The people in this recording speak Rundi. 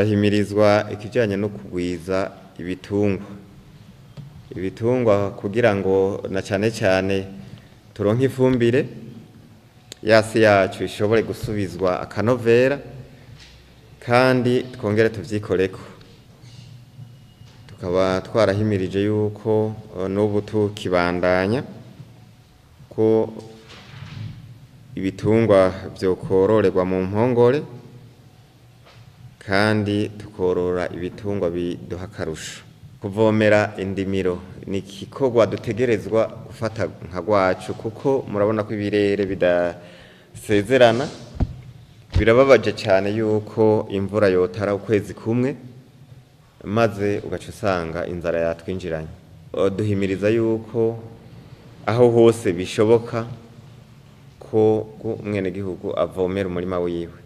turahimirizwa ikijanye no kurwiza ibitungwa kugira ngo na cane cane turonke ifumbire yasi yacu ishobore gusubizwa akanovera kandi twongere tuvyikoreko. Tukaba twarahimirije yuko n'ubu tukibandanya ko ibitungwa vyokororerwa mu mpongore kandi tukorora ibitungwa biduha akarusho. Kuvomera indimiro ni igikorwa dutegerezwa gufata nka gwacu kuko murabona ko ibirere bidasezerana, birababaje cyane yuko imvura yotara ukwezi kumwe maze ugaca usanga inzara yatwinjiranye. Duhimiriza yuko aho hose bishoboka ko umwenegihugu avomera umurima wiwe.